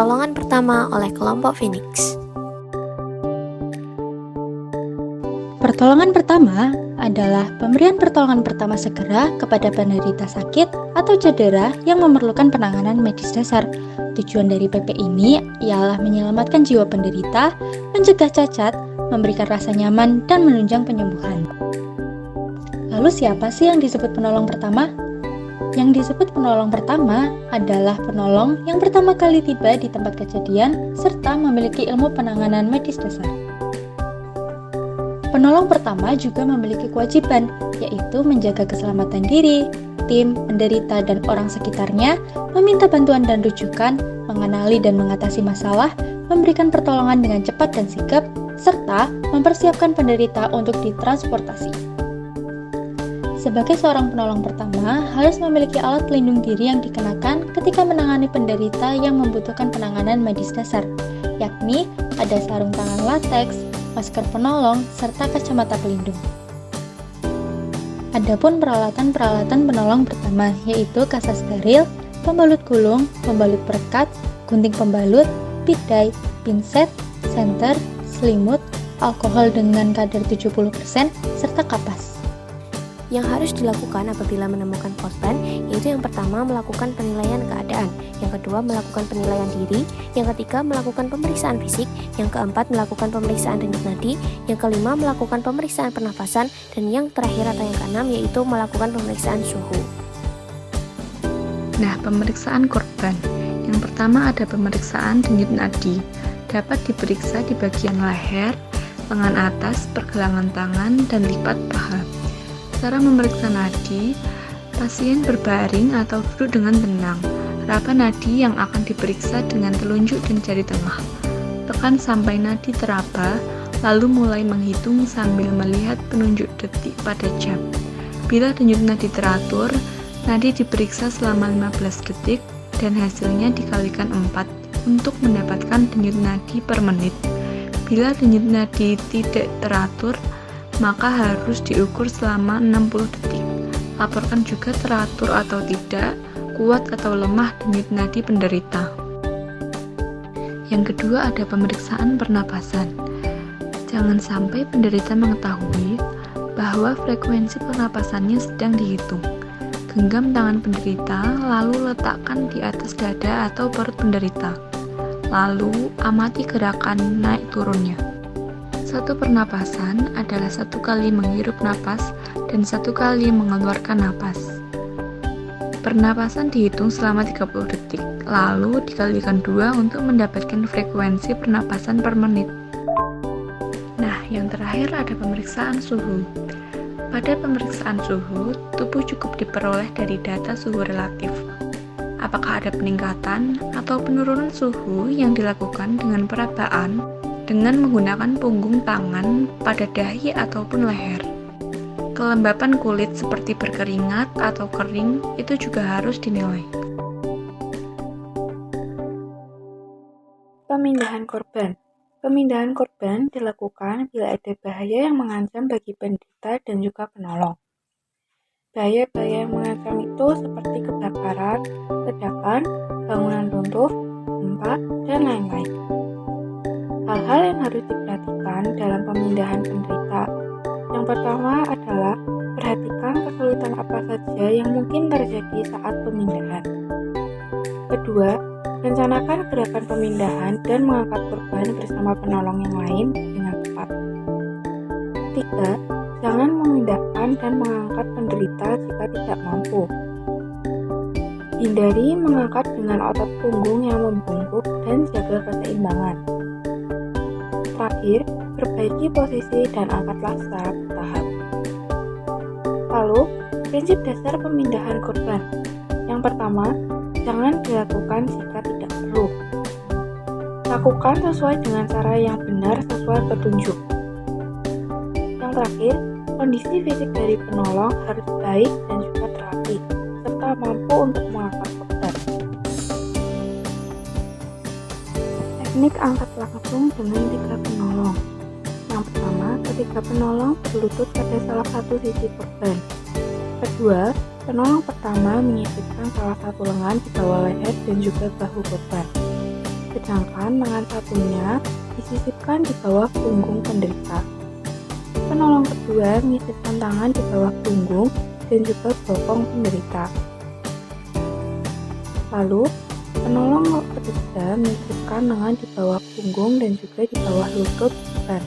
Pertolongan pertama oleh kelompok Phoenix. Pertolongan pertama adalah pemberian pertolongan pertama segera kepada penderita sakit atau cedera yang memerlukan penanganan medis dasar. Tujuan dari PP ini ialah menyelamatkan jiwa penderita, mencegah cacat, memberikan rasa nyaman, dan menunjang penyembuhan. Lalu siapa sih yang disebut penolong pertama? Yang disebut penolong pertama adalah penolong yang pertama kali tiba di tempat kejadian serta memiliki ilmu penanganan medis dasar. Penolong pertama juga memiliki kewajiban, yaitu menjaga keselamatan diri, tim, penderita, dan orang sekitarnya, meminta bantuan dan rujukan, mengenali dan mengatasi masalah, memberikan pertolongan dengan cepat dan sigap, serta mempersiapkan penderita untuk ditransportasi. Sebagai seorang penolong pertama, harus memiliki alat pelindung diri yang dikenakan ketika menangani penderita yang membutuhkan penanganan medis dasar, yakni ada sarung tangan lateks, masker penolong, serta kacamata pelindung. Adapun peralatan-peralatan penolong pertama yaitu kasa steril, pembalut gulung, pembalut perekat, gunting pembalut, bidai, pinset, senter, selimut, alkohol dengan kadar 70%, serta kapas. Yang harus dilakukan apabila menemukan korban yaitu yang pertama melakukan penilaian keadaan, yang kedua melakukan penilaian diri, yang ketiga melakukan pemeriksaan fisik, yang keempat melakukan pemeriksaan denyut nadi, yang kelima melakukan pemeriksaan pernafasan, dan yang terakhir atau yang keenam yaitu melakukan pemeriksaan suhu. Nah, pemeriksaan korban. Yang pertama ada pemeriksaan denyut nadi. Dapat diperiksa di bagian leher, lengan atas, pergelangan tangan, dan lipat paha. Cara memeriksa nadi, pasien berbaring atau duduk dengan tenang. Raba nadi yang akan diperiksa dengan telunjuk dan jari tengah. Tekan sampai nadi teraba, lalu mulai menghitung sambil melihat penunjuk detik pada jam. Bila denyut nadi teratur, nadi diperiksa selama 15 detik dan hasilnya dikalikan 4 untuk mendapatkan denyut nadi per menit. Bila denyut nadi tidak teratur, maka harus diukur selama 60 detik. Laporkan juga teratur atau tidak, kuat atau lemah denyut nadi penderita. Yang kedua ada pemeriksaan pernapasan. Jangan sampai penderita mengetahui bahwa frekuensi pernapasannya sedang dihitung. Genggam tangan penderita, lalu letakkan di atas dada atau perut penderita. Lalu amati gerakan naik turunnya. Satu pernapasan adalah 1 kali menghirup napas dan 1 kali mengeluarkan napas. Pernapasan dihitung selama 30 detik, lalu dikalikan 2 untuk mendapatkan frekuensi pernapasan per menit. Nah, yang terakhir ada pemeriksaan suhu. Pada pemeriksaan suhu, tubuh cukup diperoleh dari data suhu relatif. Apakah ada peningkatan atau penurunan suhu yang dilakukan dengan perabaan dengan menggunakan punggung tangan pada dahi ataupun leher. Kelembapan kulit seperti berkeringat atau kering itu juga harus dinilai. Pemindahan korban. Pemindahan korban dilakukan bila ada bahaya yang mengancam bagi penderita dan juga penolong. Bahaya-bahaya yang mengancam itu seperti kebakaran, ledakan, bangunan runtuh, gempa, dan lain-lain. Hal-hal yang harus diperhatikan dalam pemindahan penderita. Yang pertama adalah perhatikan kesulitan apa saja yang mungkin terjadi saat pemindahan. Kedua, rencanakan gerakan pemindahan dan mengangkat korban bersama penolong yang lain dengan tepat. Tiga, jangan memindahkan dan mengangkat penderita jika tidak mampu. Hindari mengangkat dengan otot punggung yang membungkuk dan jaga keseimbangan. Terakhir, perbaiki posisi dan angkatlah secara bertahap. Lalu, prinsip dasar pemindahan korban. Yang pertama, jangan dilakukan jika tidak perlu. Lakukan sesuai dengan cara yang benar sesuai petunjuk. Yang terakhir, kondisi fisik dari penolong harus baik dan juga terlatih, serta mampu untuk mengangkat korban. Teknik angkat langsung dengan 3 penolong. Yang pertama, ketiga penolong berlutut pada salah satu sisi korban. Kedua, penolong pertama menyisipkan salah satu lengan di bawah leher dan juga bahu korban. sedangkan tangan satunya disisipkan di bawah punggung penderita. Penolong kedua menyisipkan tangan di bawah punggung dan juga bokong penderita. Lalu, penolong ketiga menyisipkan tangan di bawah punggung dan juga di bawah lutut korban.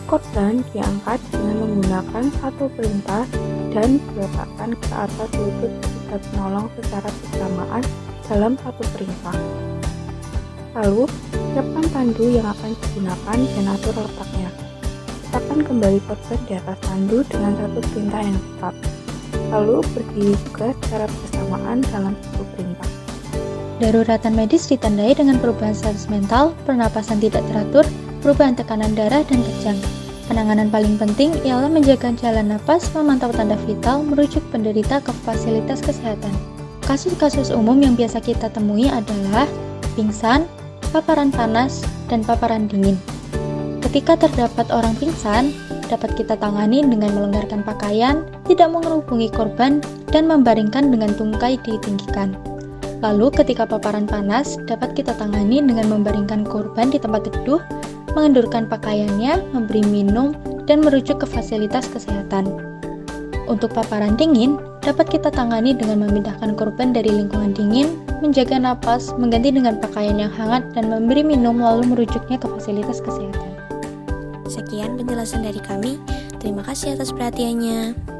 Korban diangkat dengan menggunakan satu perintah dan diletakkan ke atas lutut ketiga penolong secara bersamaan dalam satu perintah. Lalu, siapkan tandu yang akan digunakan dan atur letaknya. Letakkan kembali korban di atas tandu dengan satu perintah yang tepat. Lalu, berdiri juga secara bersamaan dalam satu perintah. Daruratan medis ditandai dengan perubahan status mental, pernapasan tidak teratur, perubahan tekanan darah, dan kejang. Penanganan paling penting ialah menjaga jalan napas, memantau tanda vital, merujuk penderita ke fasilitas kesehatan. Kasus-kasus umum yang biasa kita temui adalah pingsan, paparan panas, dan paparan dingin. Ketika terdapat orang pingsan, dapat kita tangani dengan melonggarkan pakaian, tidak menghubungi korban, dan membaringkan dengan tungkai ditinggikan. Lalu ketika paparan panas, dapat kita tangani dengan membaringkan korban di tempat teduh, mengendurkan pakaiannya, memberi minum, dan merujuk ke fasilitas kesehatan. Untuk paparan dingin, dapat kita tangani dengan memindahkan korban dari lingkungan dingin, menjaga napas, mengganti dengan pakaian yang hangat, dan memberi minum lalu merujuknya ke fasilitas kesehatan. Sekian penjelasan dari kami. Terima kasih atas perhatiannya.